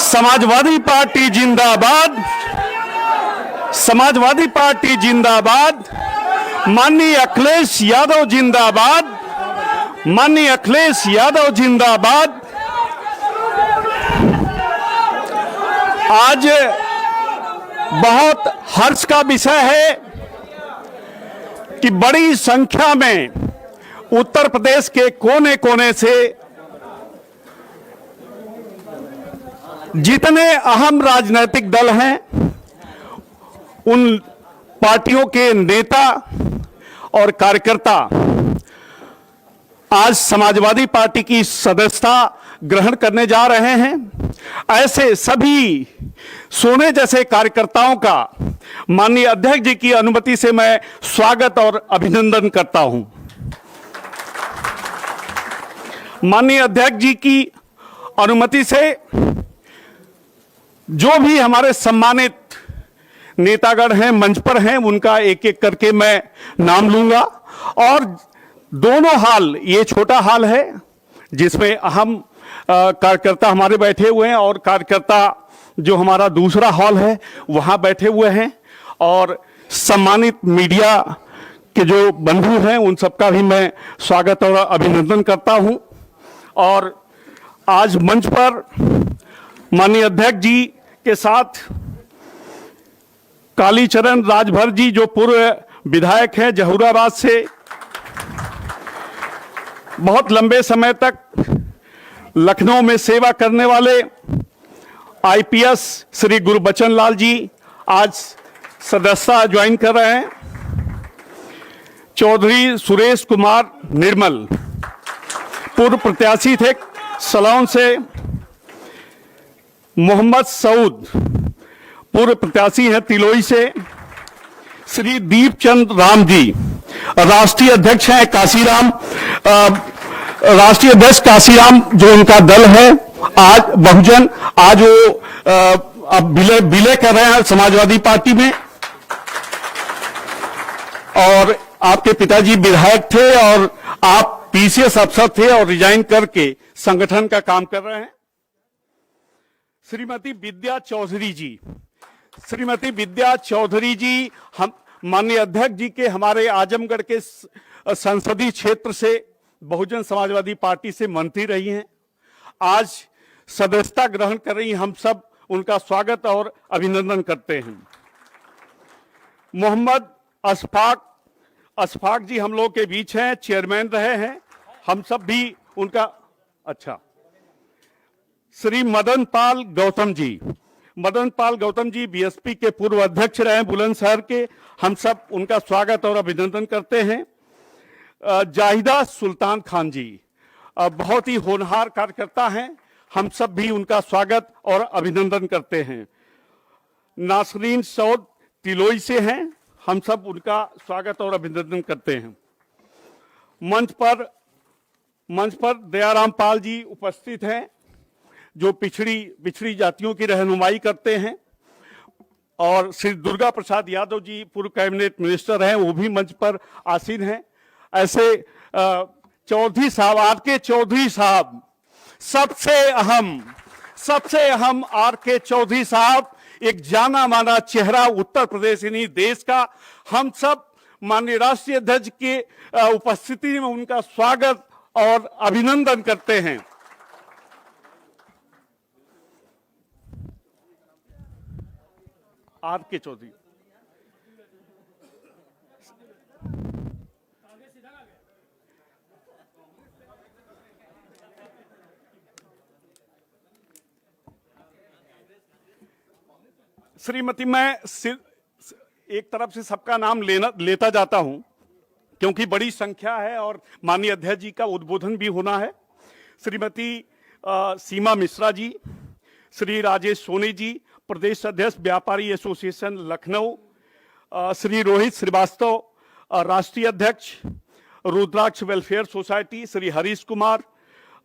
Samajwadi party जिंदाबाद, Samajwadi party जिंदाबाद, माननीय अखिलेश यादव जिंदाबाद, माननीय अखिलेश यादव जिंदाबाद। आज बहुत हर्ष का विषय है कि बड़ी संख्या में उत्तर प्रदेश के कोने कोने से जितने अहम राजनीतिक दल हैं, उन पार्टियों के नेता और कार्यकर्ता आज समाजवादी पार्टी की सदस्यता ग्रहण करने जा रहे हैं। ऐसे सभी सोने जैसे कार्यकर्ताओं का माननीय अध्यक्ष जी की अनुमति से मैं स्वागत और अभिनंदन करता हूं। माननीय अध्यक्ष जी की अनुमति से जो भी हमारे सम्मानित नेतागण हैं, मंच पर हैं, उनका एक एक करके मैं नाम लूंगा। और दोनों हाल, ये छोटा हाल है जिसमें अहम कार्यकर्ता हमारे बैठे हुए हैं और कार्यकर्ता जो हमारा दूसरा हॉल है वहां बैठे हुए हैं, और सम्मानित मीडिया के जो बंधु हैं उन सबका भी मैं स्वागत और अभिनंदन करता हूं। और आज मंच पर माननीय अध्यक्ष जी के साथ कालीचरण राजभर जी, जो पूर्व विधायक हैं जहूराबाद से, बहुत लंबे समय तक लखनऊ में सेवा करने वाले आईपीएस श्री गुरबचन लाल जी आज सदस्यता ज्वाइन कर रहे हैं। चौधरी सुरेश कुमार निर्मल पूर्व प्रत्याशी थे सलौन से। मोहम्मद सऊद पूर्व प्रत्याशी हैं तिलोई से। श्री दीपचंद राम जी राष्ट्रीय अध्यक्ष हैं काशीराम, राष्ट्रीय अध्यक्ष काशीराम जो उनका दल है आज बहुजन, आज वो अब विलय कर रहे हैं समाजवादी पार्टी में। और आपके पिताजी विधायक थे और आप पीसीएस अफसर थे और रिजाइन करके संगठन का काम कर रहे हैं। श्रीमती विद्या चौधरी जी, श्रीमती विद्या चौधरी जी हम माननीय अध्यक्ष जी के हमारे आजमगढ़ के संसदीय क्षेत्र से बहुजन समाजवादी पार्टी से मंत्री रही हैं, आज सदस्यता ग्रहण कर रही हैं। हम सब उनका स्वागत और अभिनंदन करते हैं। मोहम्मद अशफाक जी हम लोग के बीच हैं, चेयरमैन रहे हैं, हम सब भी उनका अच्छा। श्री मदन पाल गौतम जी बीएसपी के पूर्व अध्यक्ष रहे बुलंदशहर के, हम सब उनका स्वागत और अभिनंदन करते हैं। जाहिदा सुल्तान खान जी बहुत ही होनहार कार्यकर्ता हैं, हम सब भी उनका स्वागत और अभिनंदन करते हैं। नासरीन सऊद तिलोई से हैं, हम सब उनका स्वागत और अभिनंदन करते हैं। मंच पर दयाराम पाल जी उपस्थित हैं जो पिछड़ी जातियों की रहनुमाई करते हैं। और श्री दुर्गा प्रसाद यादव जी पूर्व कैबिनेट मिनिस्टर हैं, वो भी मंच पर आसीन हैं। ऐसे चौधरी साहब, आर के चौधरी साहब, सबसे अहम आर के चौधरी साहब, एक जाना माना चेहरा उत्तर प्रदेश ही नहीं देश का। हम सब माननीय राष्ट्रीय अध्यक्ष के उपस्थिति में उनका स्वागत और अभिनंदन करते हैं। आर के चौधरी श्रीमती, मैं एक तरफ से सबका नाम लेता जाता हूं क्योंकि बड़ी संख्या है और माननीय अध्यक्ष जी का उद्बोधन भी होना है। श्रीमती सीमा मिश्रा जी, श्री राजेश सोनी जी प्रदेश अध्यक्ष व्यापारी एसोसिएशन लखनऊ, श्री रोहित श्रीवास्तव राष्ट्रीय अध्यक्ष रुद्राक्ष वेलफेयर सोसाइटी, श्री हरीश कुमार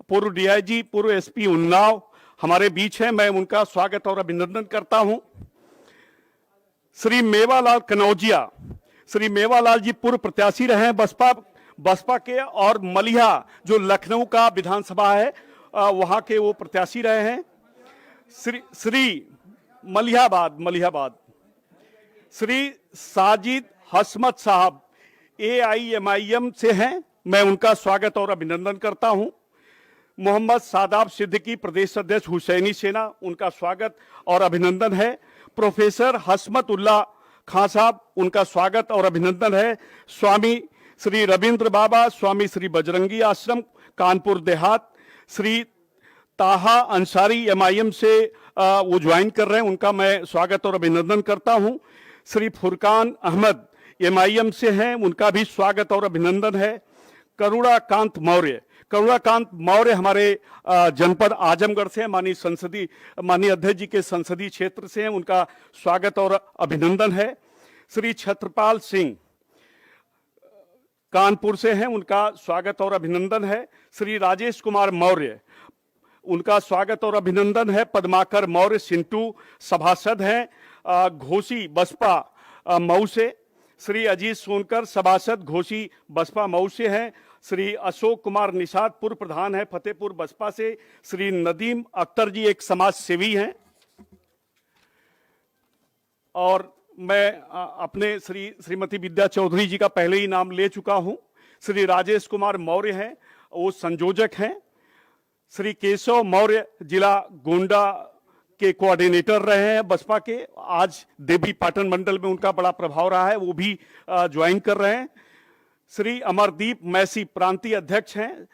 पूर्व डीआईजी पूर्व एसपी उन्नाव हमारे बीच हैं, मैं उनका स्वागत और अभिनंदन करता हूं। श्री मेवालाल कनौजिया, श्री मेवालाल जी पूर्व प्रत्याशी रहे हैं बसपा के, और मलिहा जो लखनऊ का विधानसभा है वहां के वो प्रत्याशी रहे हैं। श्री मलिहाबाद श्री साजिद हसमत साहब AIMIM से हैं, मैं उनका स्वागत और अभिनंदन करता हूं। मोहम्मद सादाब सिद्दीकी प्रदेश अध्यक्ष हुसैनी सेना, उनका स्वागत और अभिनंदन है। प्रोफेसर हसमत उल्लाह खां साहब, उनका स्वागत और अभिनंदन है। स्वामी श्री रविंद्र बाबा, स्वामी श्री बजरंगी आश्रम कानपुर देहात, श्री ताहा अंसारी MIM से वो ज्वाइन कर रहे हैं, उनका मैं स्वागत और अभिनंदन करता हूं। श्री फुरकान अहमद MIM से हैं, उनका भी स्वागत और अभिनंदन है। करुणाकांत मौर्य हमारे जनपद आजमगढ़ से हैं, माननीय अध्यक्ष जी के संसदीय क्षेत्र से हैं, उनका स्वागत और अभिनंदन है। श्री छत्रपाल सिंह कानपुर से हैं, उनका स्वागत और अभिनंदन है। श्री राजेश कुमार मौर्य, उनका स्वागत और अभिनंदन है। पद्माकर मौर्य सिंटू सभासद हैं घोसी बसपा मऊ से। श्री अजीत सोनकर सभासद घोसी बसपा मऊ से हैं। श्री अशोक कुमार निषाद पूर्व प्रधान है फतेहपुर बसपा से। श्री नदीम अख्तर जी एक समाज सेवी हैं। और मैं अपने श्रीमती विद्या चौधरी जी का पहले ही नाम ले चुका हूं। श्री राजेश कुमार मौर्य हैं, वो संयोजक हैं। श्री केशव मौर्य जिला गोंडा के कोऑर्डिनेटर रहे हैं बसपा के, आज देवी पाटन मंडल में उनका बड़ा प्रभाव रहा है, वो भी ज्वाइन कर रहे हैं। श्री अमरदीप मैसी प्रांतीय अध्यक्ष हैं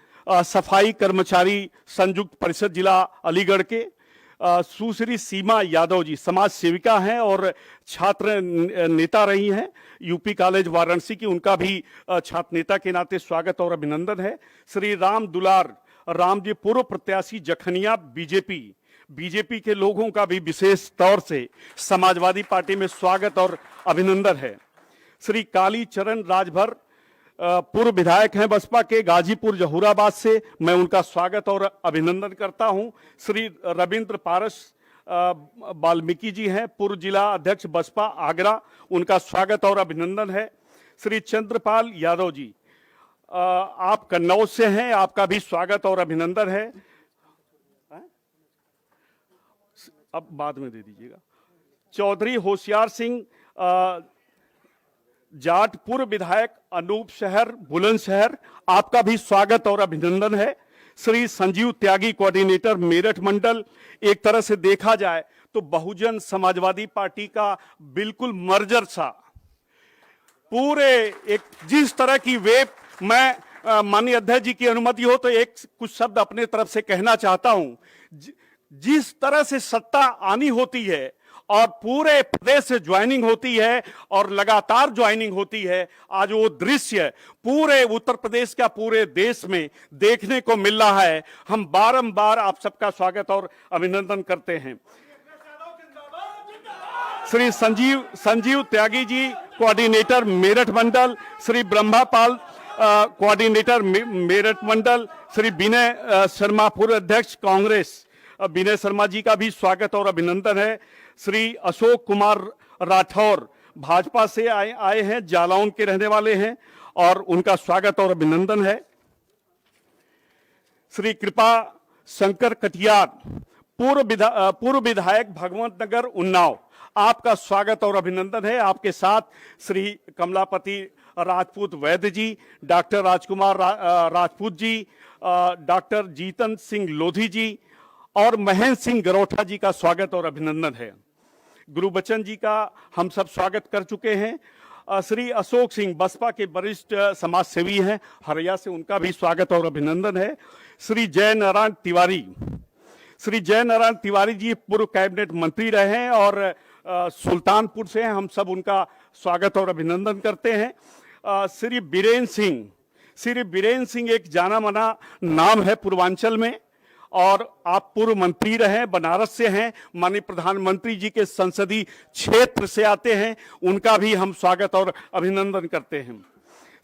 सफाई कर्मचारी संयुक्त परिषद जिला अलीगढ़ के। सुश्री सीमा यादव जी समाज सेविका हैं और छात्र नेता रही हैं यूपी कॉलेज वाराणसी की, उनका भी छात्र नेता के नाते स्वागत और अभिनंदन है। श्री राम दुलार राम जी पूर्व प्रत्याशी जखनिया बीजेपी के लोगों का भी विशेष तौर से समाजवादी पार्टी में स्वागत और अभिनंदन है। श्री कालीचरण राजभर पूर्व विधायक हैं बसपा के गाजीपुर जहूराबाद से, मैं उनका स्वागत और अभिनंदन करता हूं। श्री रविंद्र पारस वाल्मीकि जी हैं पूर्व जिला अध्यक्ष बसपा आगरा, उनका स्वागत और अभिनंदन है। श्री चंद्रपाल यादव जी आप कन्नौज से हैं, आपका भी स्वागत और अभिनंदन है। अब बाद में दे दीजिएगा। चौधरी होशियार सिंह जाट पूर्व विधायक अनूप शहर बुलंदशहर, आपका भी स्वागत और अभिनंदन है। श्री संजीव त्यागी कोऑर्डिनेटर मेरठ मंडल, एक तरह से देखा जाए तो बहुजन समाजवादी पार्टी का बिल्कुल मर्जर सा पूरे एक जिस तरह की वेब, मैं माननीय अध्यक्ष जी की अनुमति हो तो एक कुछ शब्द अपने तरफ से कहना चाहता हूं। जिस तरह से सत्ता आनी होती है और पूरे प्रदेश से ज्वाइनिंग होती है और लगातार ज्वाइनिंग होती है, आज वो दृश्य पूरे उत्तर प्रदेश का पूरे देश में देखने को मिल रहा है। हम बारंबार आप सबका स्वागत और अभिनंदन करते हैं। श्री संजीव त्यागी जी कोऑर्डिनेटर मेरठ मंडल, श्री ब्रह्मापाल कोऑर्डिनेटर मेरठ मंडल, श्री विनय शर्मा पूर्व अध्यक्ष कांग्रेस, विनय शर्मा जी का भी स्वागत और अभिनंदन है। श्री अशोक कुमार राठौर भाजपा से आए हैं, जालौन के रहने वाले हैं और उनका स्वागत और अभिनंदन है। श्री कृपा शंकर कटियार पूर्व विधायक भगवंत नगर उन्नाव, आपका स्वागत और अभिनंदन है। आपके साथ श्री कमलापति राजपूत वैद्य जी, डॉक्टर राजकुमार राजपूत जी, डॉक्टर जीतन सिंह लोधी जी और महेंद्र सिंह गरोठा जी का स्वागत और अभिनंदन है। गुरुबचन जी का हम सब स्वागत कर चुके हैं। श्री अशोक सिंह बसपा के वरिष्ठ समाज सेवी हैं हरिया से, उनका भी स्वागत और अभिनंदन है। श्री जयनारायण तिवारी जी पूर्व कैबिनेट मंत्री रहे हैं और सुल्तानपुर से हैं, हम सब उनका स्वागत और अभिनंदन करते हैं। श्री बीरेन सिंह एक जाना माना नाम है पूर्वांचल में और आप पूर्व मंत्री रहे, बनारस से हैं, माननीय प्रधानमंत्री जी के संसदीय क्षेत्र से आते हैं, उनका भी हम स्वागत और अभिनंदन करते हैं।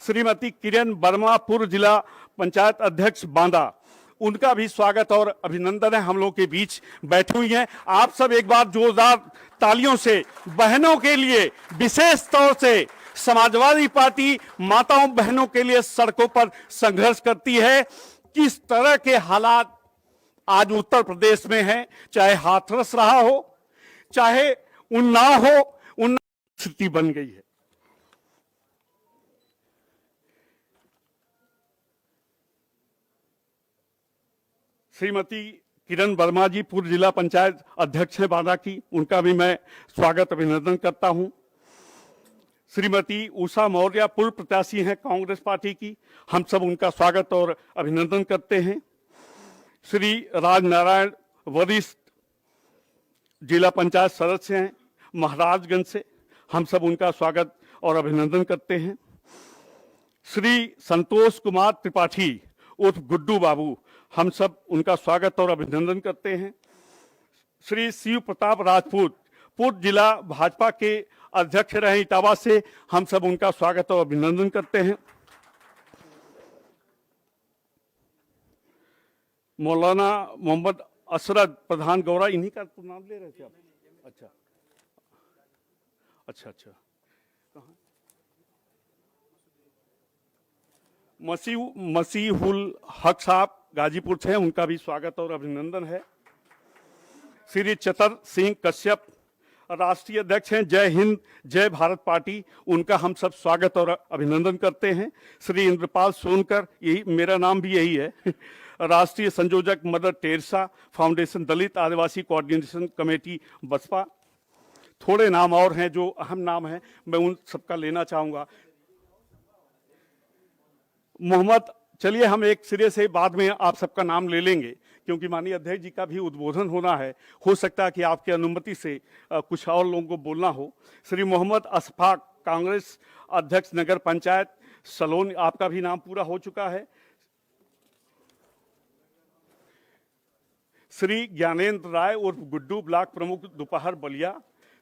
श्रीमती किरण वर्मा पूर्व जिला पंचायत अध्यक्ष बांदा, उनका भी स्वागत और अभिनंदन है, हम लोग के बीच बैठी हुई हैं। आप सब एक बार जोरदार तालियों से बहनों के लिए, विशेष तौर से समाजवादी पार्टी माताओं बहनों के लिए सड़कों पर संघर्ष करती है, किस तरह के हालात आज उत्तर प्रदेश में है, चाहे हाथरस रहा हो, चाहे उन्नाव हो, उन्नाव स्थिति बन गई है। श्रीमती किरण वर्मा जी पूर्व जिला पंचायत अध्यक्ष हैं बांदा की, उनका भी मैं स्वागत अभिनंदन करता हूं। श्रीमती उषा मौर्य पूर्व प्रत्याशी हैं कांग्रेस पार्टी की, हम सब उनका स्वागत और अभिनंदन करते हैं। श्री राजनारायण वरिष्ठ जिला पंचायत सदस्य हैं महाराजगंज से, हम सब उनका स्वागत और अभिनंदन करते हैं। श्री संतोष कुमार त्रिपाठी उर्फ गुड्डू बाबू, हम सब उनका स्वागत और अभिनंदन करते हैं। श्री शिव प्रताप राजपूत पूर्व जिला भाजपा के अध्यक्ष रहे इटावा से, हम सब उनका स्वागत और अभिनंदन करते हैं। मौलाना मोहम्मद असरद प्रधान गौरा, इन्हीं का तो नाम ले रहे थे आप? अच्छा अच्छा अच्छा। मसीहुल हक साहब गाजीपुर से हैं, उनका भी स्वागत और अभिनंदन है। श्री चतर सिंह कश्यप राष्ट्रीय अध्यक्ष हैं जय हिंद जय भारत पार्टी, उनका हम सब स्वागत और अभिनंदन करते हैं। श्री इंद्रपाल सोनकर, यही मेरा नाम भी यही है, राष्ट्रीय संयोजक मदर टेरेसा फाउंडेशन दलित आदिवासी कोऑर्डिनेशन कमेटी बसपा। थोड़े नाम और हैं जो अहम नाम हैं, मैं उन सबका लेना चाहूंगा। मोहम्मद, चलिए हम एक सिरे से बाद में आप सबका नाम ले लेंगे, क्योंकि माननीय अध्यक्ष जी का भी उद्बोधन होना है, हो सकता है कि आपकी अनुमति से कुछ और लोगों को बोलना हो। श्री मोहम्मद अशफाक कांग्रेस अध्यक्ष नगर पंचायत सलोन, आपका भी नाम पूरा हो चुका है। श्री ज्ञानेंद्र राय उर्फ गुड्डू ब्लॉक प्रमुख दोपहर बलिया।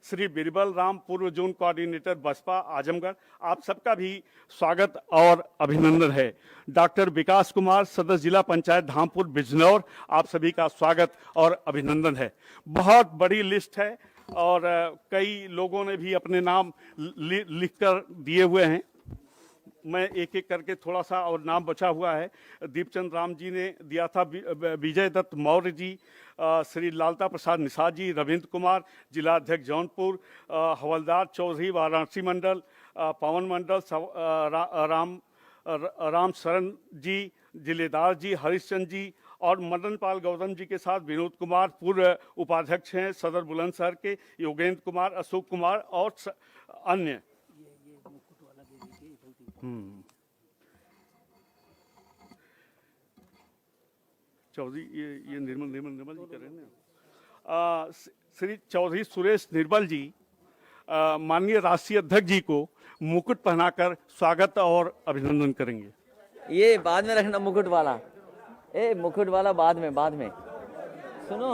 श्री बिरबल राम पूर्व जोन कोऑर्डिनेटर बसपा आजमगढ़, आप सबका भी स्वागत और अभिनंदन है। डॉक्टर विकास कुमार सदस्य जिला पंचायत धामपुर बिजनौर, आप सभी का स्वागत और अभिनंदन है। बहुत बड़ी लिस्ट है और कई लोगों ने भी अपने नाम लिख कर दिए हुए हैं, मैं एक एक करके थोड़ा सा, और नाम बचा हुआ है। दीपचंद राम जी ने दिया था, विजय दत्त मौर्य जी, श्री लालता प्रसाद निषाद जी, रविंद्र कुमार जिला अध्यक्ष जौनपुर, हवलदार चौधरी वाराणसी मंडल, पवन मंडल, राम शरण जी जिलेदार जी, हरिश्चंद्र जी और मदन पाल गौतम जी के साथ विनोद कुमार पूर्व उपाध्यक्ष हैं सदर बुलंदशहर के, योगेंद्र कुमार, अशोक कुमार और अन्य। चौधरी ये निर्मल जी कर रहे हैं ना। श्री चौधरी सुरेश निर्मल जी माननीय राष्ट्रीय अध्यक्ष जी को मुकुट पहनाकर स्वागत और अभिनंदन करेंगे। ये बाद में रखना मुकुट वाला, मुकुट वाला बाद में सुनो,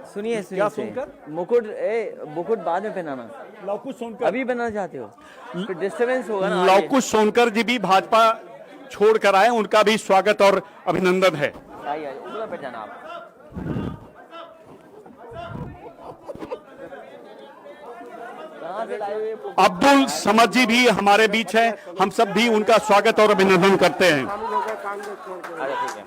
सुनिए क्या सुनकर? मुकुट बाद में पहनाना। लवकुश सोनकर अभी बनाना चाहते हो, फिर डिस्टर्बेंस होगा ना। लवकुश सोनकर जी भी भाजपा छोड़ कर आए, उनका भी स्वागत और अभिनंदन है। आइए ऊपर बैठ जाना आप। अब्दुल समद जी भी हमारे बीच हैं, हम सब भी उनका स्वागत और अभिनंदन करते हैं। अरे ठीक है,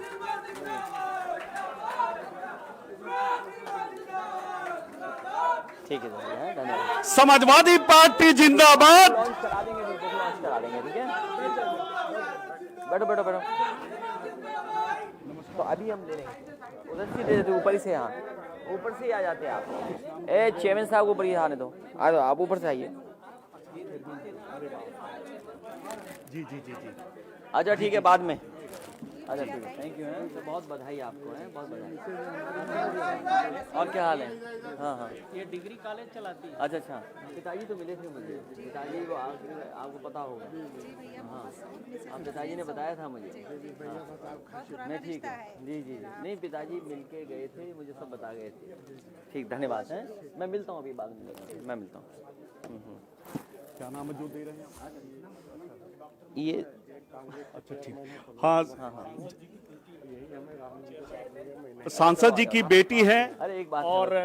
ठीक है, धन्यवाद। समाजवादी पार्टी जिंदाबाद। लॉन्च करा देंगे, ठीक है। बैठो। तो अभी हम ले लेंगे, उधर से दे देते, ऊपर से, यहाँ ऊपर से ही आ जाते हैं आप। चेयरमैन साहब को ऊपर ही आने दो, आ जाओ आप ऊपर से आइए। जी। अच्छा ठीक है, बाद में। अच्छा ठीक है, थैंक यू है, तो बहुत बधाई आपको है, बहुत बधाई। और क्या हाल है? हाँ, ये डिग्री कॉलेज चलाती है। अच्छा, पिताजी तो मिले थे मुझे, पिताजी को आपको पता होगा। हाँ, आप पिताजी ने बताया था मुझे। मैं ठीक है, जी, नहीं पिताजी मिलके गए थे, मुझे सब बता गए थे। ठीक, धन्यवाद है, मैं मिलता हूँ अभी बाद में, मैं मिलता हूँ। क्या नाम है जो दे रहे हैं? ये अच्छा ठीक। हाँ, सांसद जी की बेटी है, अरे एक बात और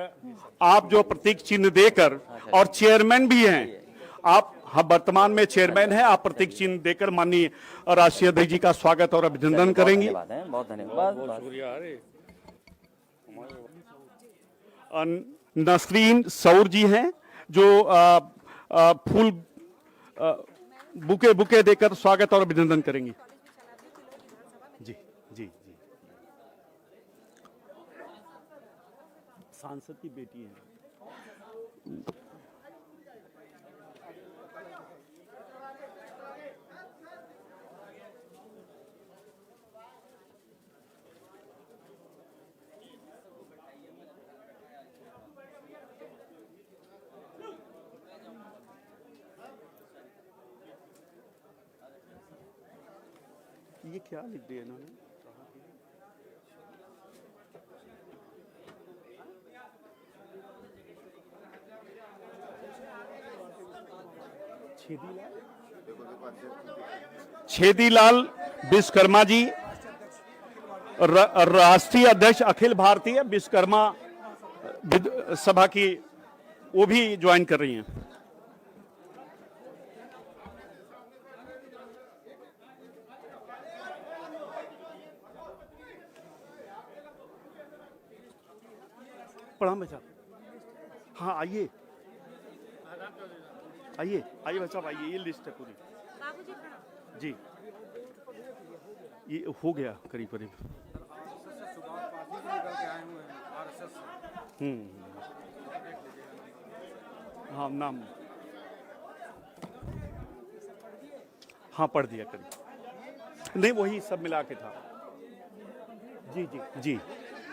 आप जो प्रतीक चिन्ह देकर और चेयरमैन भी हैं, आप हाँ, वर्तमान में चेयरमैन है। आप प्रतीक चिन्ह देकर माननीय राष्ट्रीय अध्यक्ष जी का स्वागत और अभिनंदन करेंगी। बहुत धन्यवाद। नसरीन सऊर जी हैं जो फूल बुके देकर स्वागत और अभिनंदन करेंगी। जी जी जी, सांसद की बेटी है। ये क्या लिख दिया इन्होंने? छेदीलाल विश्वकर्मा जी, राष्ट्रीय अध्यक्ष अखिल भारतीय विश्वकर्मा सभा की, वो भी ज्वाइन कर रही हैं। प्रणाम भाई साहब। हाँ, आइए आइए आइए भाई साहब, आइए। ये लिस्ट है पूरी जी। ये हो गया करीब करीब। हाँ, नाम हाँ पढ़ दिया करीब। नहीं, वही सब मिला के था। जी जी जी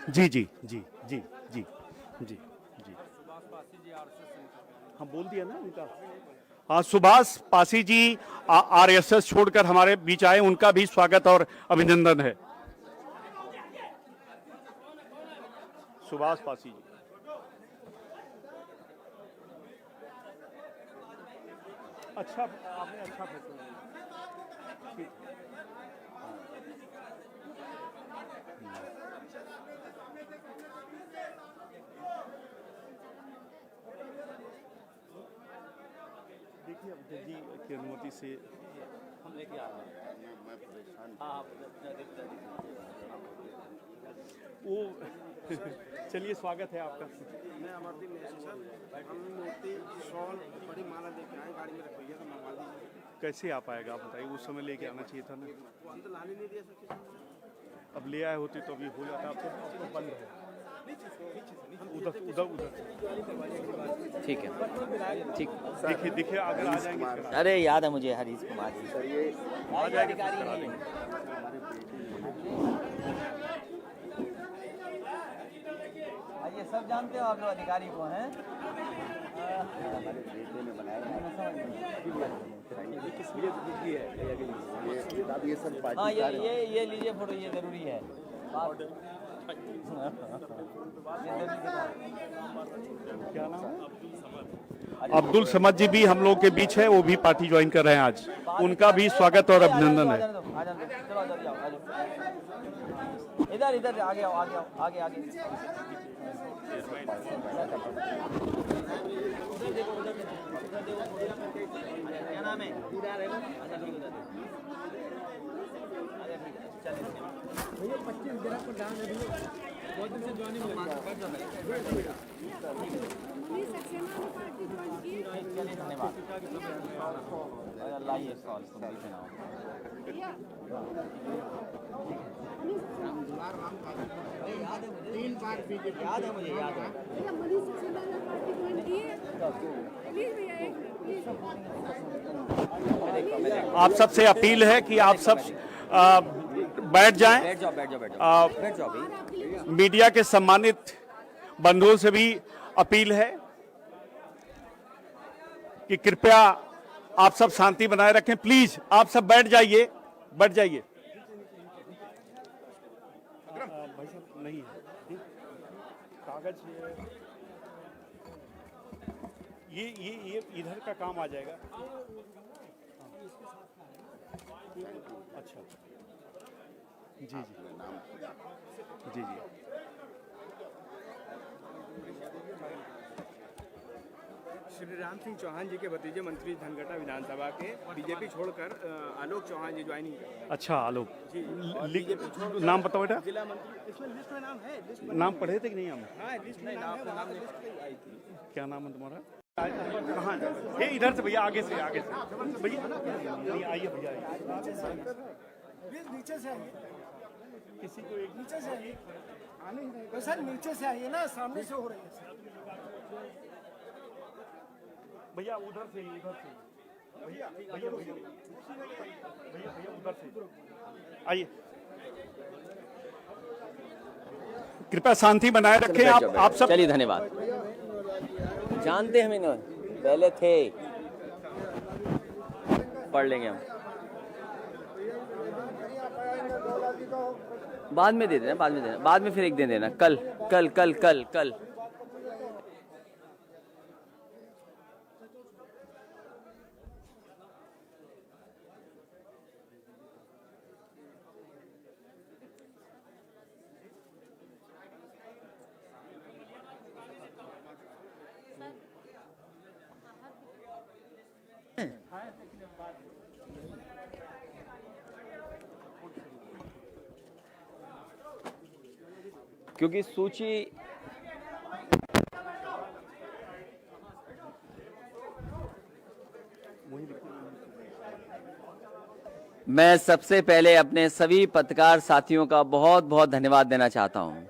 जी जी जी जी जी जी जी, हाँ बोल दिया ना उनका। हाँ, सुभाष पासी जी आरएसएस छोड़कर हमारे बीच आए, उनका भी स्वागत और अभिनंदन है। सुभाष पासी जी, अच्छा, आपने अच्छा फैसला लिया। ठीक। देखिए, अब जज जी की अनुमति से हम लेके आ रहे हैं। मैं परेशान। वो चलिए, स्वागत है आपका। मैं अमरदीप सर, हम मूर्ति शॉल बड़ी माला लेके आए, गाड़ी में रखवाइए तो मंगवा दीजिए। कैसे आ पाएगा आप बताइए? उस समय लेके आना चाहिए था ना। वो हम तो लाने नहीं दिया सर किसी ने। अब ले आए होते तो अभी हो जाता। अब तो बंद है। उधर उधर उधर। ठीक है, ठीक। देखिए देखिए, अगर आ जाएंगे। अरे याद है मुझे हरीश कुमार जी। सर ये आ जाएंगे तो करा देंगे। ये सब जानते हो आप लोग अधिकारी को हैं? हमारे बेटे ने बनाया ये सब हाँ, ये लीजिए फोटो, ये जरूरी है। क्या नाम है? अब्दुल समद जी भी हम लोग के बीच है, वो भी पार्टी ज्वाइन कर रहे हैं आज। उनका भी स्वागत और अभिनंदन है। इधर इधर आगे आओ, आगे आओ, आगे आगे। क्या नाम है? भैया 25 ग्राम पर डाल दे। बहुत दिन से ज्वाइनिंग हो रही है। धन्यवाद। लाइए सॉल याद है मुझे याद है। आप सबसे अपील है कि आप सब बैठ जाएं। बैठ जाओ, बैठ जाओ, बैठ जाओ, बैठ जाओ भाई। मीडिया के सम्मानित बंधुओं से भी अपील है कि कृपया आप सब शांति बनाए रखें। प्लीज आप सब बैठ जाइए, बैठ जाइए। भाई साहब नहीं है कागज, ये इधर का काम आ जाएगा। अच्छा, जी जी जी जी। श्री राम सिंह चौहान जी के भतीजे मंत्री धनघटा विधानसभा के बीजेपी छोड़कर आलोक चौहान जी ज्वाइनिंग कर रहे हैं। अच्छा आलोक जी नाम बताओ बेटा, जिला मंत्री इसमें लिस्ट में नाम है, लिस्ट नाम पढ़े थे कि नहीं हम? हाँ लिस्ट में नाम है, वहाँ पे लिस्ट आई थी। क्या नाम है तुम्हारा? कहाँ? ये इधर से भैया, आगे से भैया, नहीं आइए भैया, नीचे से आइए, किसी को एक नीचे से आइए, आने ही नहीं सर, नीचे से आइए ना, सामने से हो रही है सर। भैया उधर से भैया भैया उधर से आइए, कृपया शांति बनाए रखें। आप सब चलिए, धन्यवाद। जानते हम इन्हें, पहले थे, पढ़ लेंगे हम, बाद में दे देना, बाद में फिर एक दे देना, कल कल कल कल कल। क्योंकि सूची मैं सबसे पहले अपने सभी पत्रकार साथियों का बहुत बहुत धन्यवाद देना चाहता हूं।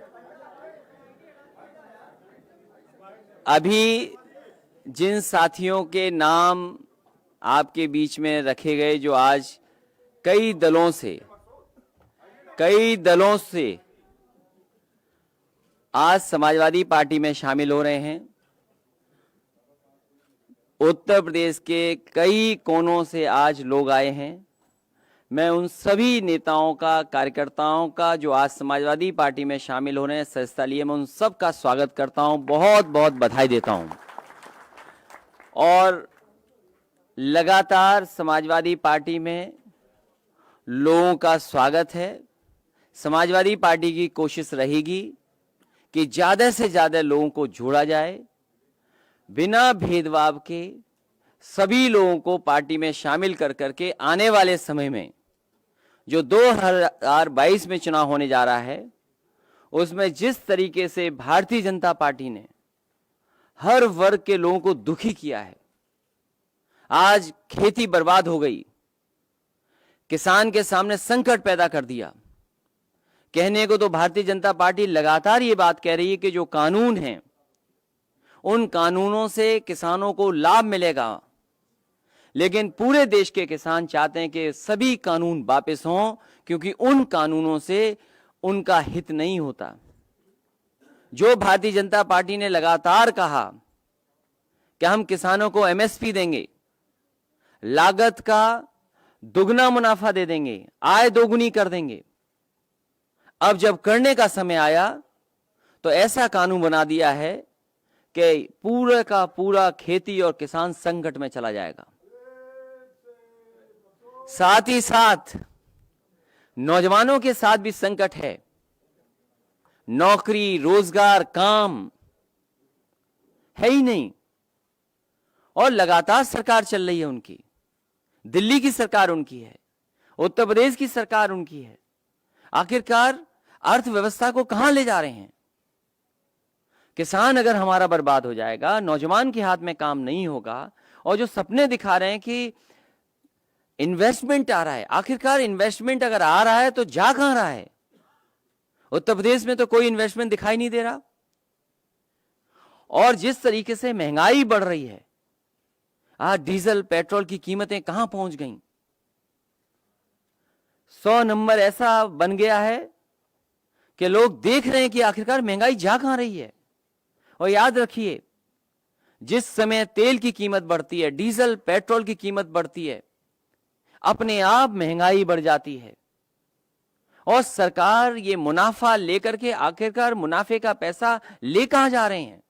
अभी जिन साथियों के नाम आपके बीच में रखे गए, जो आज कई दलों से आज समाजवादी पार्टी में शामिल हो रहे हैं, उत्तर प्रदेश के कई कोनों से आज लोग आए हैं, मैं उन सभी नेताओं का, कार्यकर्ताओं का जो आज समाजवादी पार्टी में शामिल हो रहे हैं, सदस्यता लिए, मैं उन सब का स्वागत करता हूं, बहुत बहुत बधाई देता हूं। और लगातार समाजवादी पार्टी में लोगों का स्वागत है। समाजवादी पार्टी की कोशिश रहेगी कि ज्यादा से ज्यादा लोगों को जोड़ा जाए, बिना भेदभाव के सभी लोगों को पार्टी में शामिल कर करके आने वाले समय में जो 2022 में चुनाव होने जा रहा है, उसमें जिस तरीके से भारतीय जनता पार्टी ने हर वर्ग के लोगों को दुखी किया है, आज खेती बर्बाद हो गई, किसान के सामने संकट पैदा कर दिया। कहने को तो भारतीय जनता पार्टी लगातार ये बात कह रही है कि जो कानून हैं, उन कानूनों से किसानों को लाभ मिलेगा, लेकिन पूरे देश के किसान चाहते हैं कि सभी कानून वापस हों, क्योंकि उन कानूनों से उनका हित नहीं होता। जो भारतीय जनता पार्टी ने लगातार कहा कि हम किसानों को एमएसपी देंगे, लागत का दुगना मुनाफा दे देंगे, आय दोगुनी कर देंगे, अब जब करने का समय आया तो ऐसा कानून बना दिया है कि पूरा का पूरा खेती और किसान संकट में चला जाएगा। साथ ही साथ नौजवानों के साथ भी संकट है, नौकरी, रोजगार, काम है ही नहीं, और लगातार सरकार चल रही है उनकी, दिल्ली की सरकार उनकी है, उत्तर प्रदेश की सरकार उनकी है। आखिरकार अर्थव्यवस्था को कहां ले जा रहे हैं? किसान अगर हमारा बर्बाद हो जाएगा, नौजवान के हाथ में काम नहीं होगा, और जो सपने दिखा रहे हैं कि इन्वेस्टमेंट आ रहा है, आखिरकार इन्वेस्टमेंट अगर आ रहा है तो जा कहां रहा है? उत्तर प्रदेश में तो कोई इन्वेस्टमेंट दिखाई नहीं दे रहा। और जिस तरीके से महंगाई बढ़ रही है, आज डीजल पेट्रोल की कीमतें कहां पहुंच गईं? 100 नंबर ऐसा बन गया है कि लोग देख रहे हैं कि आखिरकार महंगाई जा कहां रही है। और याद रखिए, जिस समय तेल की कीमत बढ़ती है, डीजल पेट्रोल की कीमत बढ़ती है, अपने आप महंगाई बढ़ जाती है, और सरकार ये मुनाफा लेकर के आखिरकार मुनाफे का पैसा ले कहां जा रहे हैं?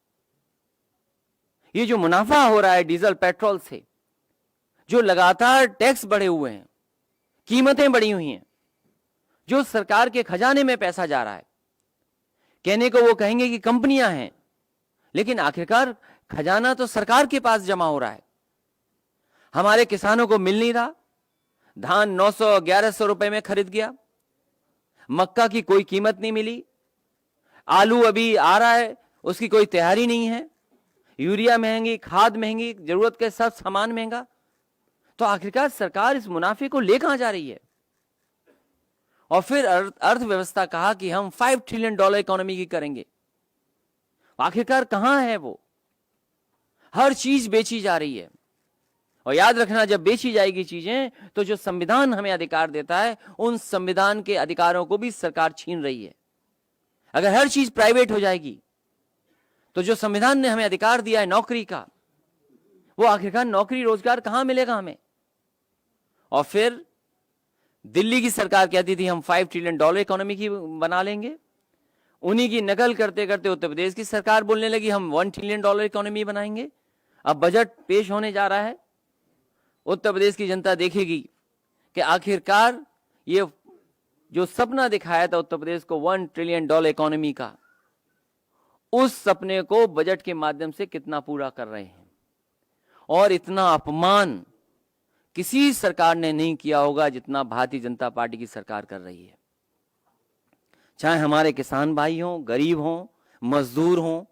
ये जो मुनाफा हो रहा है डीजल पेट्रोल से, जो लगातार टैक्स बढ़े हुए हैं, कीमतें बढ़ी हुई हैं, जो सरकार के खजाने में पैसा जा रहा है। कहने को वो कहेंगे कि कंपनियां हैं, लेकिन आखिरकार खजाना तो सरकार के पास जमा हो रहा है, हमारे किसानों को मिल नहीं रहा। धान 900-1100 रुपए में खरीद गया, मक्का की कोई कीमत नहीं मिली, आलू अभी आ रहा है उसकी कोई तैयारी नहीं है, यूरिया महंगी, खाद महंगी, जरूरत के सब सामान महंगा। तो आखिरकार सरकार इस मुनाफे को ले कहां जा रही है? और फिर अर्थव्यवस्था कहा कि हम $5 ट्रिलियन इकोनॉमी की करेंगे। आखिरकार कहां है वो? हर चीज बेची जा रही है। और याद रखना, जब बेची जाएगी चीजें तो जो संविधान हमें अधिकार देता है उन संविधान के अधिकारों को भी सरकार छीन रही है। अगर हर चीज प्राइवेट हो जाएगी तो जो संविधान ने हमें अधिकार दिया है नौकरी का, वो आखिरकार नौकरी रोजगार कहां मिलेगा हमें? और फिर दिल्ली की सरकार कहती थी हम $5 ट्रिलियन इकोनॉमी की बना लेंगे, उन्हीं की नकल करते करते उत्तर प्रदेश की सरकार बोलने लगी हम $1 ट्रिलियन इकोनॉमी बनाएंगे। अब बजट पेश होने जा रहा है, उत्तर प्रदेश की जनता देखेगी कि आखिरकार ये जो सपना दिखाया था उत्तर प्रदेश को $1 ट्रिलियन इकोनॉमी का, उस सपने को बजट के माध्यम से कितना पूरा कर रहे हैं। और इतना अपमान किसी सरकार ने नहीं किया होगा जितना भारतीय जनता पार्टी की सरकार कर रही है। चाहे हमारे किसान भाई हों, गरीब हों, मजदूर हों,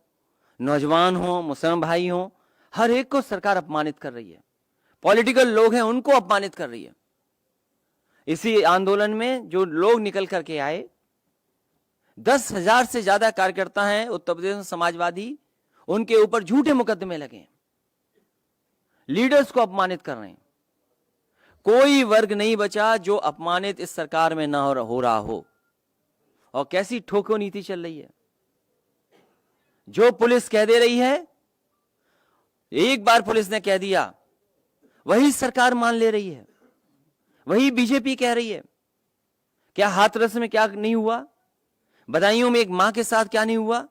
नौजवान हों, मुसलमान भाई हों, हर एक को सरकार अपमानित कर रही है। पॉलिटिकल लोग हैं उनको अपमानित कर रही है। इसी आंदोलन में जो लोग निकल करके आए, 10,000 से ज्यादा कार्यकर्ता हैं उत्तर प्रदेश में समाजवादी, उनके ऊपर झूठे मुकदमे लगे हैं, लीडर्स को अपमानित कर रहे हैं। कोई वर्ग नहीं बचा जो अपमानित इस सरकार में ना हो रहा हो। और कैसी ठोको नीति चल रही है। जो पुलिस कह दे रही है, एक बार पुलिस ने कह दिया, वही सरकार मान ले रही है, वही बीजेपी कह रही है। क्या हाथरस में क्या नहीं हुआ? बदायूं में एक मां के साथ क्या नहीं हुआ?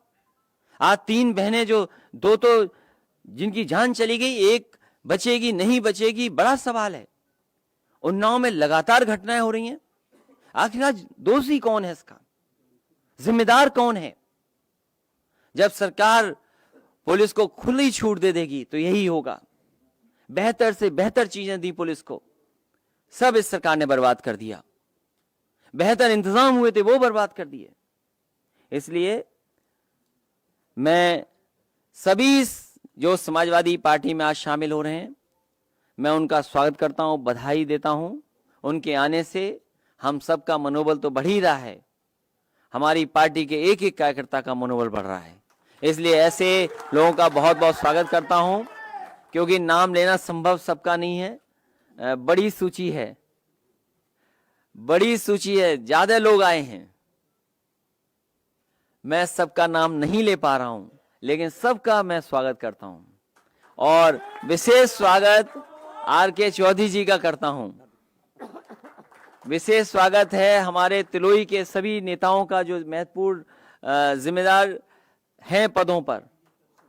आज 3 बहनें जो दो तो जिनकी जान चली गई, एक बचेगी नहीं बचेगी, बड़ा सवाल है। उन्नाव में लगातार घटनाएं हो रही हैं। आखिरकार दोषी कौन है इसका? जिम्मेदार कौन है? जब सरकार पुलिस को खुली छूट दे देगी तो यही होगा। बेहतर से बेहतर चीजें दी पुलिस को, सब इस सरकार ने बर्बाद कर दिया। बेहतर इंतजाम हुए थे वो बर्बाद कर दिए। इसलिए मैं सभी जो समाजवादी पार्टी में आज शामिल हो रहे हैं, मैं उनका स्वागत करता हूं, बधाई देता हूं। उनके आने से हम सबका मनोबल तो बढ़ ही रहा है, हमारी पार्टी के एक एक कार्यकर्ता का मनोबल बढ़ रहा है। इसलिए ऐसे लोगों का बहुत बहुत स्वागत करता हूं, क्योंकि नाम लेना संभव सबका नहीं है। बड़ी सूची है, बड़ी सूची है, ज्यादा लोग आए हैं। मैं सबका नाम नहीं ले पा रहा हूं, लेकिन सबका मैं स्वागत करता हूं। और विशेष स्वागत आर.के. चौधरी जी का करता हूं। विशेष स्वागत है हमारे तिलोई के सभी नेताओं का जो महत्वपूर्ण जिम्मेदार हैं पदों पर,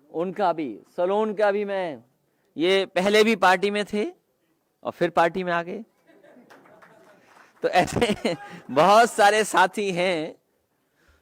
उनका भी। सलोन का भी, मैं ये पहले भी पार्टी में थे और फिर पार्टी में आ गए। तो ऐसे बहुत सारे साथी हैं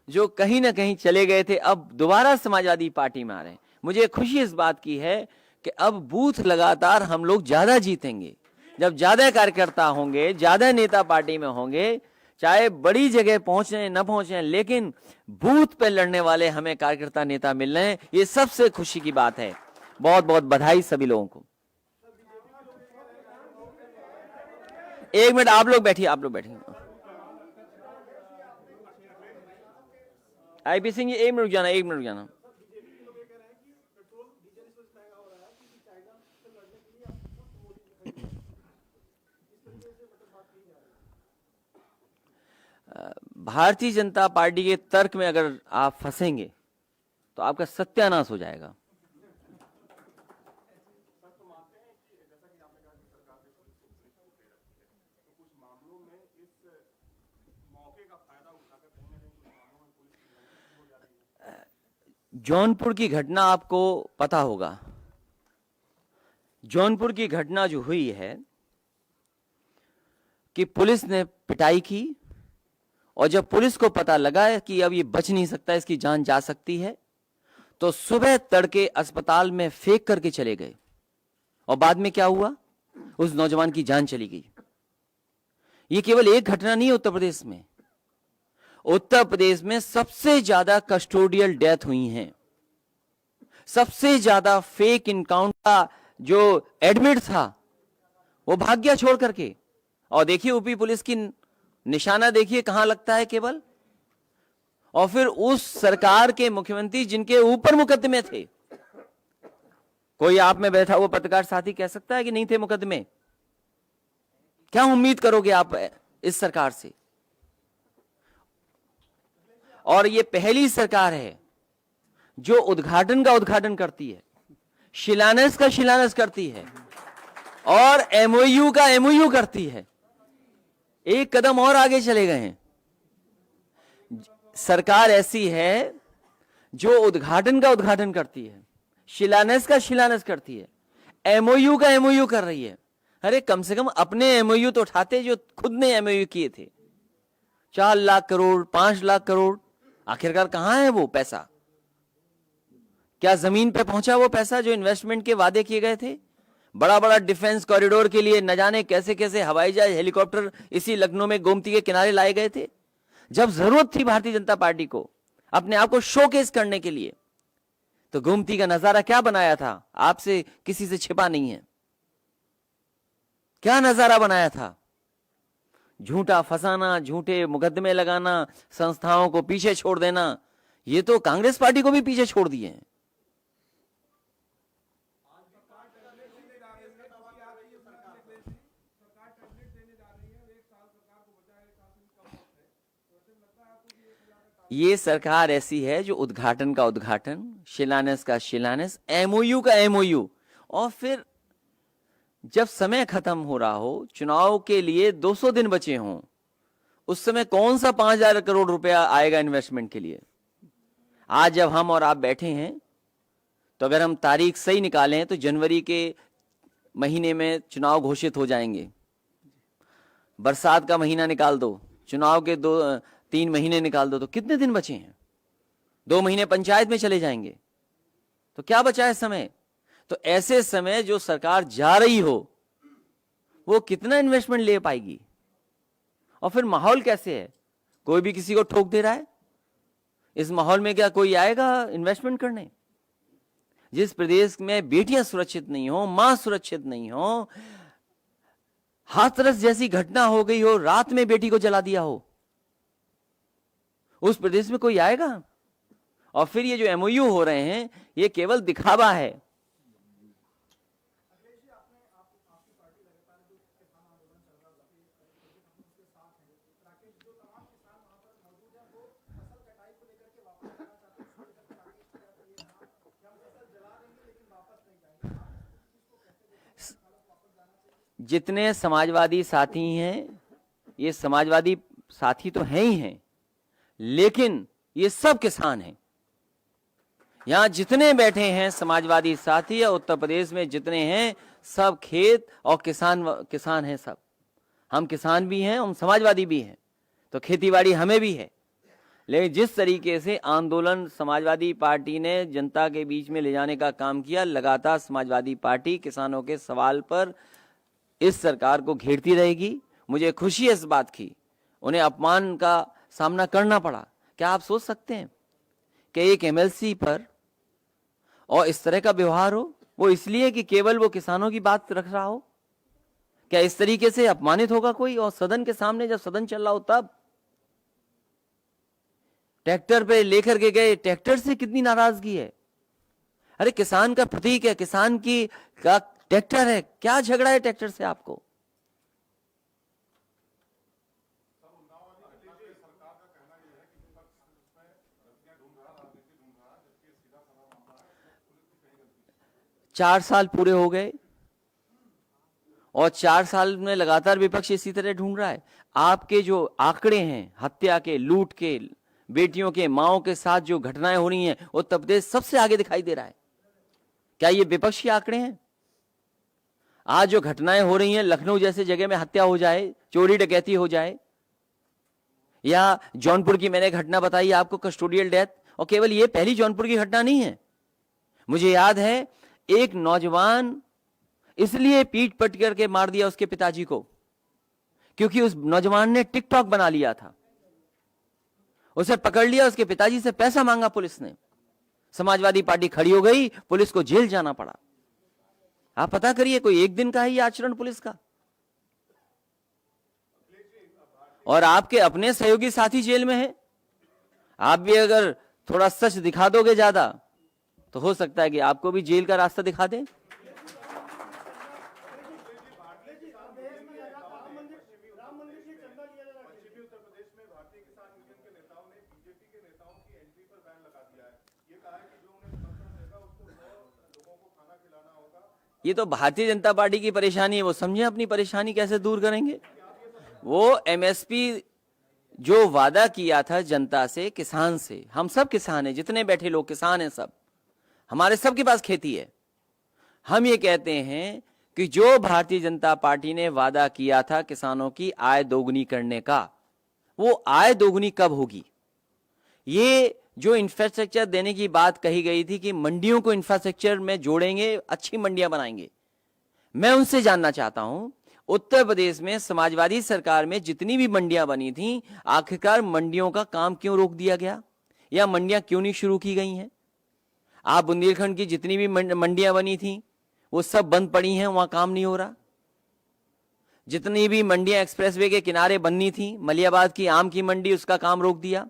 जो कहीं ना कहीं चले गए थे, अब दोबारा समाजवादी पार्टी में आ रहे हैं। मुझे खुशी इस बात की है कि अब बूथ लगातार हम लोग ज्यादा जीतेंगे। जब ज्यादा कार्यकर्ता होंगे, ज्यादा नेता पार्टी में होंगे, चाहे बड़ी जगह पहुंचे न पहुंचे, लेकिन बूथ पे लड़ने वाले हमें कार्यकर्ता नेता मिल रहे हैं, ये सबसे खुशी की बात है। बहुत बहुत बधाई सभी लोगों को। एक मिनट आप लोग बैठिए, आप लोग बैठिए। आईपी सिंह जी, 1 मिनट रुक जाना, 1 मिनट रुक जाना। भारतीय जनता पार्टी के तर्क में अगर आप फंसेंगे तो आपका सत्यानाश हो जाएगा। जौनपुर की घटना आपको पता होगा। जौनपुर की घटना जो हुई है कि पुलिस ने पिटाई की, और जब पुलिस को पता लगा कि अब ये बच नहीं सकता, इसकी जान जा सकती है, तो सुबह तड़के अस्पताल में फेंक करके चले गए और बाद में क्या हुआ, उस नौजवान की जान चली गई। ये केवल एक घटना नहीं है उत्तर प्रदेश में। उत्तर प्रदेश में सबसे ज्यादा कस्टोडियल डेथ हुई हैं, सबसे ज्यादा फेक इनकाउंटर जो एडमिट था वो भाग गया छोड़ करके। और देखिए यूपी पुलिस की निशाना देखिए कहां लगता है केवल, और फिर उस सरकार के मुख्यमंत्री जिनके ऊपर मुकदमे थे। कोई आप में बैठा हुआ पत्रकार साथी कह सकता है कि नहीं थे मुकदमे? क्या उम्मीद करोगे आप इस सरकार से? और ये पहली सरकार है जो उद्घाटन का उद्घाटन करती है, शिलान्यास का शिलान्यास करती है और एमओयू का एमओयू करती है। एक कदम और आगे चले गए हैं। सरकार ऐसी है जो उद्घाटन का उद्घाटन करती है, शिलान्यास का शिलान्यास करती है, एमओयू का एमओयू कर रही है। अरे कम से कम अपने एमओयू तो उठाते जो खुद ने एमओयू किए थे। 4 लाख करोड़, 5 लाख करोड़, आखिरकार कहां है वो पैसा? क्या जमीन पे पहुंचा वो पैसा जो इन्वेस्टमेंट के वादे किए गए थे? बड़ा बड़ा डिफेंस कॉरिडोर के लिए न जाने कैसे कैसे हवाई जहाज, हेलीकॉप्टर इसी लखनऊ में गोमती के किनारे लाए गए थे। जब जरूरत थी भारतीय जनता पार्टी को अपने आप को शोकेस करने के लिए, तो गोमती का नजारा क्या बनाया था? आपसे किसी से छिपा नहीं है। क्या नजारा बनाया था? झूठा फंसाना, झूठे मुकदमे लगाना, संस्थाओं को पीछे छोड़ देना। ये तो कांग्रेस पार्टी को भी पीछे छोड़ दिए हैं। ये सरकार ऐसी है जो उद्घाटन का उद्घाटन, शिलान्यास का शिलान्यास, एमओयू का एमओयू, और फिर जब समय खत्म हो रहा हो, चुनाव के लिए 200 दिन बचे हों, उस समय कौन सा 5,000 करोड़ रुपया आएगा इन्वेस्टमेंट के लिए? आज जब हम और आप बैठे हैं तो अगर हम तारीख सही निकालें तो जनवरी के महीने में चुनाव घोषित हो जाएंगे। बरसात का महीना निकाल दो, चुनाव के 2-3 महीने निकाल दो, तो कितने दिन बचे हैं? 2 महीने पंचायत में चले जाएंगे, तो क्या बचा है समय? तो ऐसे समय जो सरकार जा रही हो वो कितना इन्वेस्टमेंट ले पाएगी? और फिर माहौल कैसे है? कोई भी किसी को ठोक दे रहा है। इस माहौल में क्या कोई आएगा इन्वेस्टमेंट करने? जिस प्रदेश में बेटियां सुरक्षित नहीं हो, मां सुरक्षित नहीं हो, हाथरस जैसी घटना हो गई हो, रात में बेटी को जला दिया हो, उस प्रदेश में कोई आएगा? और फिर ये जो एमओयू हो रहे हैं ये केवल दिखावा है। जितने समाजवादी साथी हैं, ये समाजवादी साथी तो हैं ही हैं, लेकिन ये सब किसान हैं। यहां जितने बैठे हैं समाजवादी साथी या उत्तर प्रदेश में जितने हैं, सब खेत और किसान हैं। सब हम किसान भी हैं, हम समाजवादी भी हैं, तो खेतीबाड़ी हमें भी है। लेकिन जिस तरीके से आंदोलन समाजवादी पार्टी ने जनता के बीच में ले जाने का काम किया, लगातार समाजवादी पार्टी किसानों के सवाल पर इस सरकार को घेरती रहेगी। मुझे खुशी है इस बात की, उन्हें अपमान का सामना करना पड़ा। क्या आप सोच सकते हैं कि एक एमएलसी पर और इस तरह का व्यवहार हो? वो इसलिए कि केवल वो किसानों की बात रख रहा हो? क्या इस तरीके से अपमानित होगा कोई? और सदन के सामने जब सदन चल रहा हो तब ट्रैक्टर पे लेकर के गए, ट्रैक्टर से कितनी नाराजगी है। अरे किसान का प्रतीक है, किसान की का ट्रैक्टर है, क्या झगड़ा है ट्रैक्टर से आपको? चार साल पूरे हो गए और 4 साल में लगातार विपक्ष इसी तरह ढूंढ रहा है। आपके जो आंकड़े हैं हत्या के, लूट के, बेटियों के, माओं के साथ जो घटनाएं हो रही हैं, उत्तर प्रदेश सबसे आगे दिखाई दे रहा है। क्या ये विपक्ष के आंकड़े हैं? आज जो घटनाएं हो रही हैं, लखनऊ जैसे जगह में हत्या हो जाए, चोरी डकैती हो जाए, या जौनपुर की मैंने घटना बताई आपको, कस्टोडियल डेथ, और केवल ये पहली जौनपुर की घटना नहीं है, मुझे याद है एक नौजवान इसलिए पीट पट करके मार दिया उसके पिताजी को क्योंकि उस नौजवान ने टिकटॉक बना लिया था। उसे पकड़ लिया, उसके पिताजी से पैसा मांगा पुलिस ने, समाजवादी पार्टी खड़ी हो गई, पुलिस को जेल जाना पड़ा। आप पता करिए, कोई एक दिन का है ये आचरण पुलिस का। और आपके अपने सहयोगी साथी जेल में है, आप भी अगर थोड़ा सच दिखा दोगे ज्यादा तो हो सकता है कि आपको भी जेल का रास्ता दिखा दें। ये तो भारतीय जनता पार्टी की परेशानी है, वो समझे अपनी परेशानी कैसे दूर करेंगे। वो एमएसपी जो वादा किया था जनता से, किसान से, हम सब किसान हैं, जितने बैठे लोग किसान हैं, सब हमारे सबके पास खेती है। हम ये कहते हैं कि जो भारतीय जनता पार्टी ने वादा किया था किसानों की आय दोगुनी करने का, वो आय दोगुनी कब होगी? ये जो इंफ्रास्ट्रक्चर देने की बात कही गई थी कि मंडियों को इंफ्रास्ट्रक्चर में जोड़ेंगे, अच्छी मंडियां बनाएंगे, मैं उनसे जानना चाहता हूं, उत्तर प्रदेश में समाजवादी सरकार में जितनी भी मंडियां बनी थी, आखिरकार मंडियों का काम क्यों रोक दिया गया या मंडियां क्यों नहीं शुरू की गई हैं? आप बुंदेलखंड की जितनी भी मंडियां बनी थी वो सब बंद पड़ी हैं, वहां काम नहीं हो रहा। जितनी भी मंडियां एक्सप्रेसवे के किनारे बननी थी, मलियाबाद की आम की मंडी, उसका काम रोक दिया।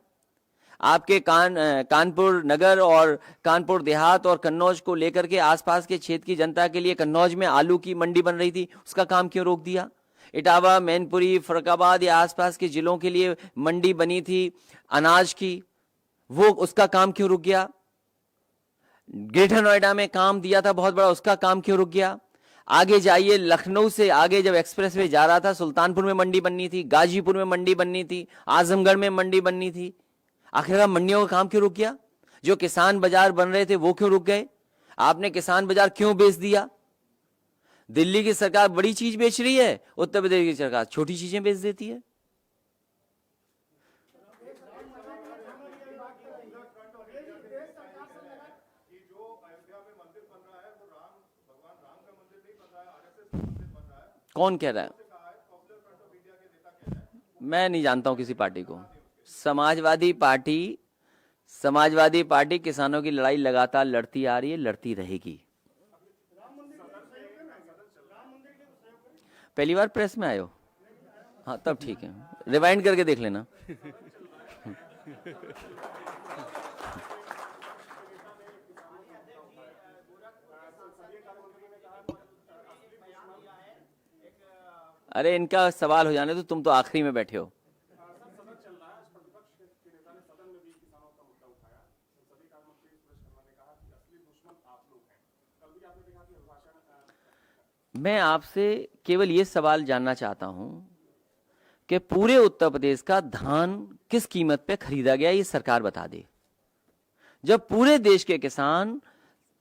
आपके कानपुर नगर और कानपुर देहात और कन्नौज को लेकर के आसपास के क्षेत्र की जनता के लिए कन्नौज में आलू की मंडी बन रही थी, उसका काम क्यों रोक दिया? इटावा, मैनपुरी, फरुखाबाद या आसपास के जिलों के लिए मंडी बनी थी अनाज की, वो उसका काम क्यों रुक गया? ग्रेटर नोएडा में काम दिया था बहुत बड़ा, उसका काम क्यों रुक गया? आगे जाइए, लखनऊ से आगे जब एक्सप्रेसवे जा रहा था, सुल्तानपुर में मंडी बननी थी, गाजीपुर में मंडी बननी थी, आजमगढ़ में मंडी बननी थी, आखिरकार मंडियों का काम क्यों रुक गया? जो किसान बाजार बन रहे थे वो क्यों रुक गए? आपने किसान बाजार क्यों बेच दिया? दिल्ली की सरकार बड़ी चीज बेच रही है, उत्तर प्रदेश की सरकार छोटी चीजें बेच देती है। कौन कह रहा है? मैं नहीं जानता हूं किसी पार्टी को। समाजवादी पार्टी किसानों की लड़ाई लगातार लड़ती आ रही है, लड़ती रहेगी। पहली बार प्रेस में आए हो? हाँ, तब ठीक है, रिवाइंड करके देख लेना। अरे इनका सवाल हो जाने तो, तुम तो आखिरी में बैठे हो। मैं आपसे केवल ये सवाल जानना चाहता हूं कि पूरे उत्तर प्रदेश का धान किस कीमत पे खरीदा गया, ये सरकार बता दे। जब पूरे देश के किसान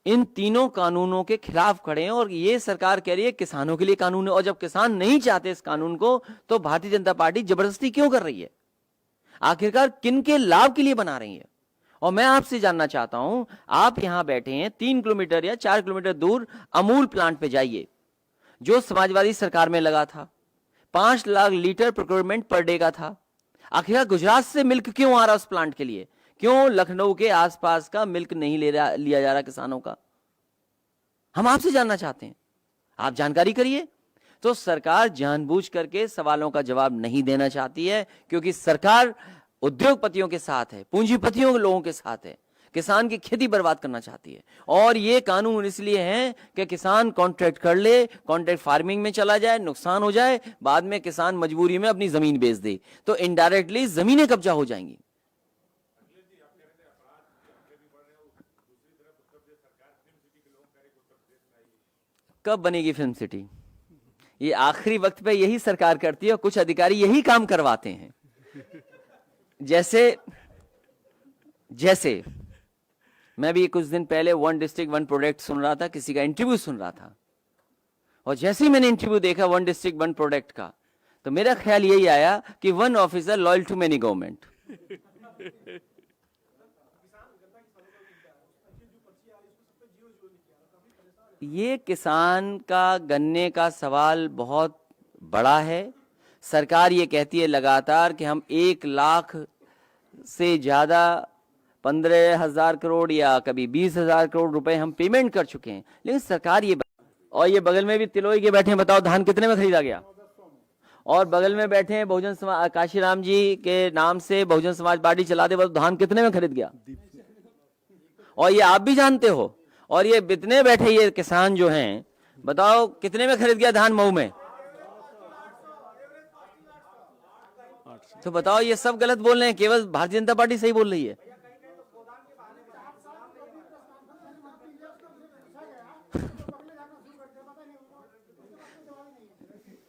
इन तीनों कानूनों के खिलाफ खड़े हैं और ये सरकार कह रही है किसानों के लिए कानून है, और जब किसान नहीं चाहते इस कानून को तो भारतीय जनता पार्टी जबरदस्ती क्यों कर रही है? आखिरकार किन के लाभ के लिए बना रही है? और मैं आपसे जानना चाहता हूं, आप यहां बैठे हैं, 3 किलोमीटर या 4 किलोमीटर दूर अमूल प्लांट पे जाइए, जो समाजवादी सरकार में लगा था, 5 lakh litre procurement per day का था। आखिरकार गुजरात से मिल्क क्यों आ रहा उस प्लांट के लिए? क्यों लखनऊ के आसपास का मिल्क नहीं लिया जा रहा किसानों का? हम आपसे जानना चाहते हैं, आप जानकारी करिए। तो सरकार जानबूझ करके सवालों का जवाब नहीं देना चाहती है, क्योंकि सरकार उद्योगपतियों के साथ है, पूंजीपतियों के लोगों के साथ है, किसान की खेती बर्बाद करना चाहती है। और ये कानून इसलिए है कि किसान कॉन्ट्रैक्ट कर ले, कॉन्ट्रैक्ट फार्मिंग में चला जाए, नुकसान हो जाए, बाद में किसान मजबूरी में अपनी जमीन बेच दे, तो इनडायरेक्टली जमीनें कब्जा हो जाएंगी। कब बनेगी फिल्म सिटी? ये आखिरी वक्त पे यही सरकार करती है और कुछ अधिकारी यही काम करवाते हैं। जैसे मैं भी कुछ दिन पहले 1 डिस्ट्रिक्ट 1 प्रोडक्ट सुन रहा था, किसी का इंटरव्यू सुन रहा था, और जैसे ही मैंने इंटरव्यू देखा 1 डिस्ट्रिक्ट 1 प्रोडक्ट का, तो मेरा ख्याल यही आया कि 1 officer loyal to many government. ये किसान का गन्ने का सवाल बहुत बड़ा है। सरकार ये कहती है लगातार कि हम 1 लाख से ज़्यादा 15,000 करोड़ या कभी 20,000 करोड़ रुपए हम पेमेंट कर चुके हैं, लेकिन सरकार ये और ये बगल में भी तिलोई के बैठे हैं, बताओ धान कितने में खरीदा गया। और बगल में बैठे हैं बहुजन समाज, काशीराम जी के नाम से बहुजन समाज पार्टी चलाते वक्त धान कितने में खरीद गया, और ये आप भी जानते हो। और ये इतने बैठे ये किसान जो हैं, बताओ कितने में खरीद गया धान मऊ में। तो बताओ ये सब गलत बोल रहे हैं, केवल भारतीय जनता पार्टी सही बोल रही है।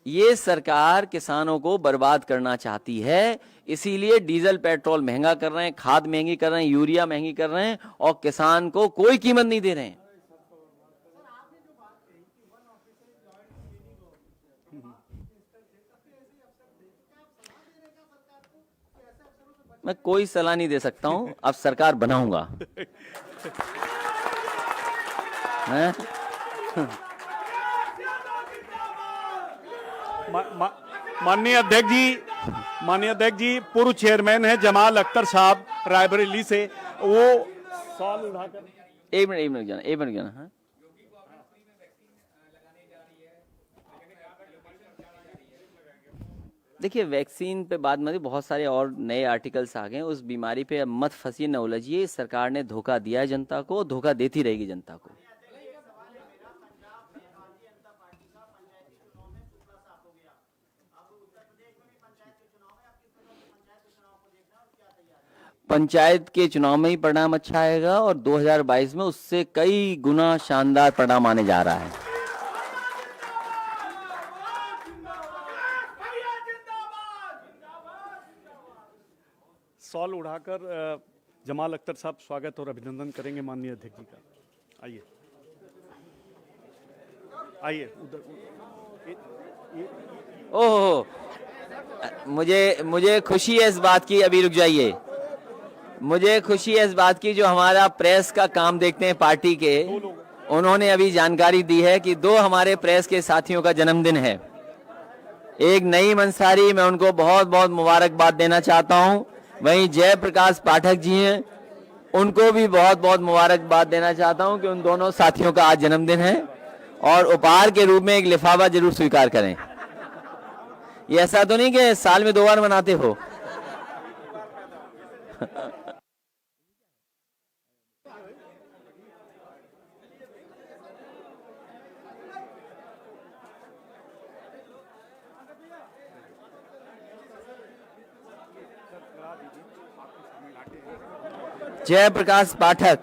ये सरकार किसानों को बर्बाद करना चाहती है, इसीलिए डीजल पेट्रोल महंगा कर रहे हैं, खाद महंगी कर रहे हैं, यूरिया महंगी कर रहे हैं, और किसान को कोई कीमत नहीं दे रहे हैं। मैं कोई सलाह नहीं दे सकता हूं, अब सरकार बनाऊंगा। हैं? माननीय अध्यक्ष जी पूर्व चेयरमैन है जमाल अख्तर साहब रायबरेली से, वो सवाल उठाकर एक मिनट जाना। हाँ? देखिए वैक्सीन पे बाद में बहुत सारे और नए आर्टिकल्स आ गए, उस बीमारी पे अब मत फंसिए, न उलझिए। सरकार ने धोखा दिया है जनता को, धोखा देती रहेगी जनता को। पंचायत के चुनाव में ही परिणाम अच्छा आएगा, और 2022 में उससे कई गुना शानदार परिणाम आने जा रहा है। सवाल उठाकर जमाल अख्तर साहब स्वागत और अभिनंदन करेंगे माननीय अध्यक्ष जी का। आइए उधर। ओह, मुझे खुशी है इस बात की, अभी रुक जाइए। मुझे खुशी है इस बात की, जो हमारा प्रेस का काम देखते हैं पार्टी के, उन्होंने अभी जानकारी दी है कि 2 हमारे प्रेस के साथियों का जन्मदिन है। एक नईम अंसारी, मैं उनको बहुत बहुत मुबारकबाद देना चाहता हूं। वहीं जयप्रकाश पाठक जी हैं, उनको भी बहुत बहुत मुबारकबाद देना चाहता हूं कि उन दोनों साथियों का आज जन्मदिन है, और उपहार के रूप में एक लिफाफा जरूर स्वीकार करें। ये ऐसा तो नहीं कि साल में 2 बार मनाते हो। जयप्रकाश पाठक।